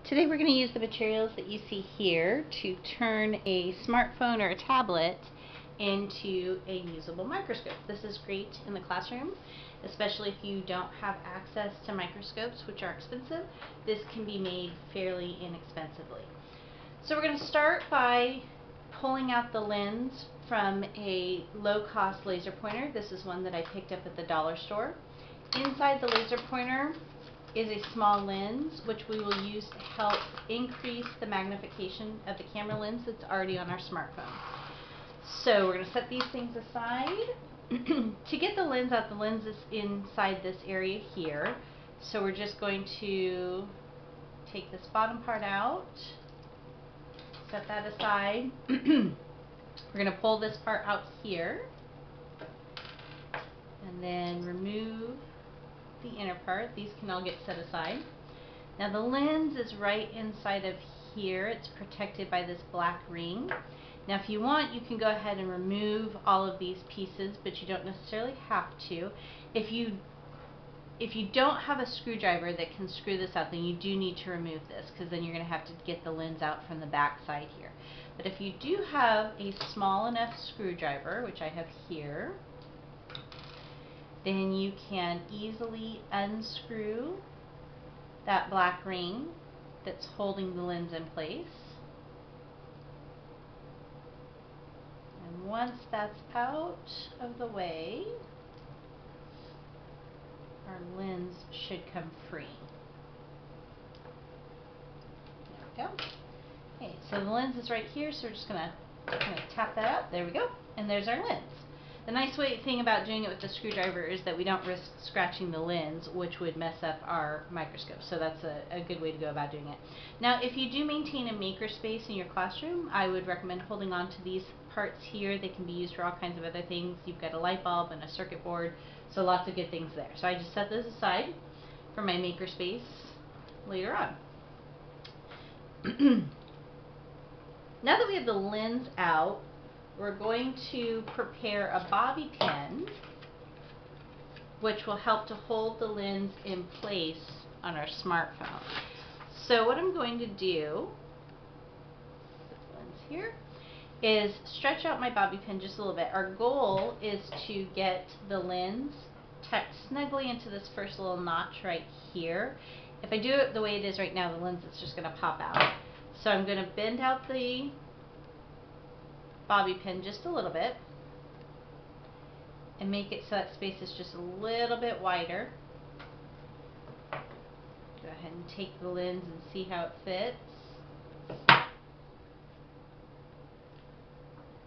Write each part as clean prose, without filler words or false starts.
Today we're going to use the materials that you see here to turn a smartphone or a tablet into a usable microscope. This is great in the classroom, especially if you don't have access to microscopes, which are expensive. This can be made fairly inexpensively. So we're going to start by pulling out the lens from a low-cost laser pointer. This is one that I picked up at the dollar store. Inside the laser pointer is a small lens, which we will use to help increase the magnification of the camera lens that's already on our smartphone. So we're going to set these things aside. To get the lens out, the lens is inside this area here. So we're just going to take this bottom part out, set that aside. We're going to pull this part out here, and then remove the inner part. These can all get set aside. Now the lens is right inside of here. It's protected by this black ring. Now if you want, you can go ahead and remove all of these pieces, but you don't necessarily have to. If you don't have a screwdriver that can screw this out, then you do need to remove this, because then you're going to have to get the lens out from the back side here. But if you do have a small enough screwdriver, which I have here, then you can easily unscrew that black ring that's holding the lens in place. And once that's out of the way, our lens should come free. There we go. Okay, so the lens is right here, so we're just gonna tap that out. There we go, and there's our lens. The nice thing about doing it with the screwdriver is that we don't risk scratching the lens, which would mess up our microscope. So that's a good way to go about doing it. Now, if you do maintain a makerspace in your classroom, I would recommend holding on to these parts here. They can be used for all kinds of other things. You've got a light bulb and a circuit board, so lots of good things there. So I just set those aside for my makerspace later on. Now that we have the lens out, we're going to prepare a bobby pin, which will help to hold the lens in place on our smartphone. So what I'm going to do, put the lens here, is stretch out my bobby pin just a little bit. Our goal is to get the lens tucked snugly into this first little notch right here. If I do it the way it is right now, the lens is just going to pop out. So I'm going to bend out the bobby pin just a little bit and make it so that space is just a little bit wider. Go ahead and take the lens and see how it fits. There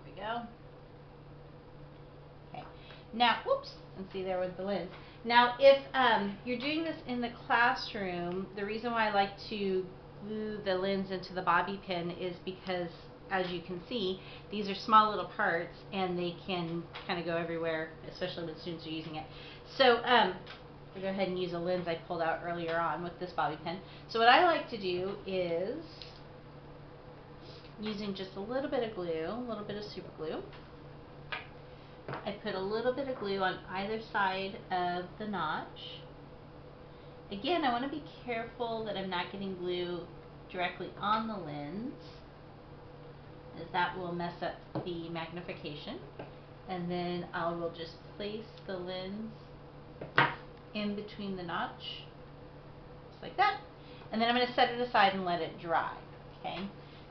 we go. Okay. Now, whoops, and see there with the lens. Now, if you're doing this in the classroom, the reason why I like to glue the lens into the bobby pin is because, as you can see, these are small little parts and they can kind of go everywhere, especially when students are using it. So we'll go ahead and use a lens I pulled out earlier on with this bobby pin. So what I like to do is, using just a little bit of glue, a little bit of super glue, I put a little bit of glue on either side of the notch. Again, I want to be careful that I'm not getting glue directly on the lens, as that will mess up the magnification. And then I will just place the lens in between the notch, just like that. And then I'm going to set it aside and let it dry. Okay.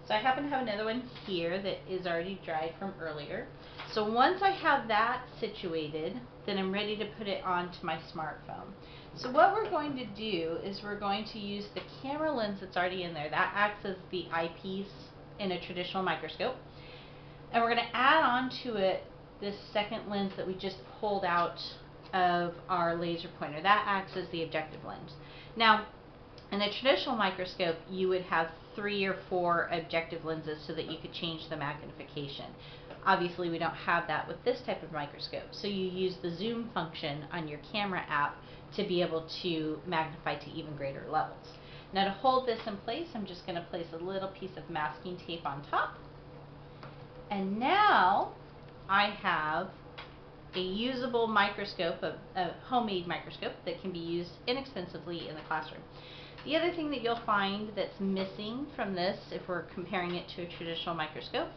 So I happen to have another one here that is already dried from earlier. So once I have that situated, then I'm ready to put it onto my smartphone. So what we're going to do is we're going to use the camera lens that's already in there. That acts as the eyepiece in a traditional microscope. And we're going to add on to it this second lens that we just pulled out of our laser pointer. That acts as the objective lens. Now, in a traditional microscope, you would have 3 or 4 objective lenses so that you could change the magnification. Obviously, we don't have that with this type of microscope. So you use the zoom function on your camera app to be able to magnify to even greater levels. Now to hold this in place, I'm just going to place a little piece of masking tape on top. And now I have a usable microscope, a homemade microscope that can be used inexpensively in the classroom. The other thing that you'll find that's missing from this, if we're comparing it to a traditional microscope,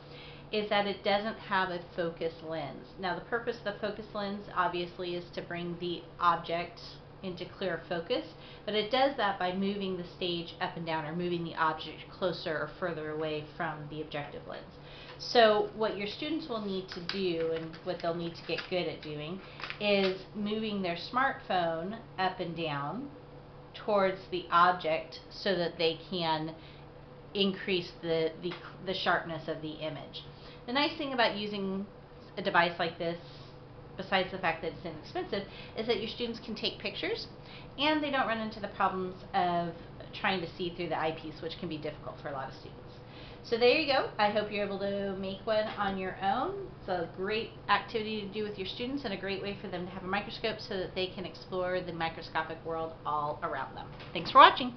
is that it doesn't have a focus lens. Now the purpose of the focus lens obviously is to bring the object into clear focus, but it does that by moving the stage up and down or moving the object closer or further away from the objective lens. So what your students will need to do, and what they'll need to get good at doing, is moving their smartphone up and down towards the object so that they can increase the sharpness of the image. The nice thing about using a device like this, besides the fact that it's inexpensive, is that your students can take pictures and they don't run into the problems of trying to see through the eyepiece, which can be difficult for a lot of students. So there you go. I hope you're able to make one on your own. It's a great activity to do with your students and a great way for them to have a microscope so that they can explore the microscopic world all around them. Thanks for watching.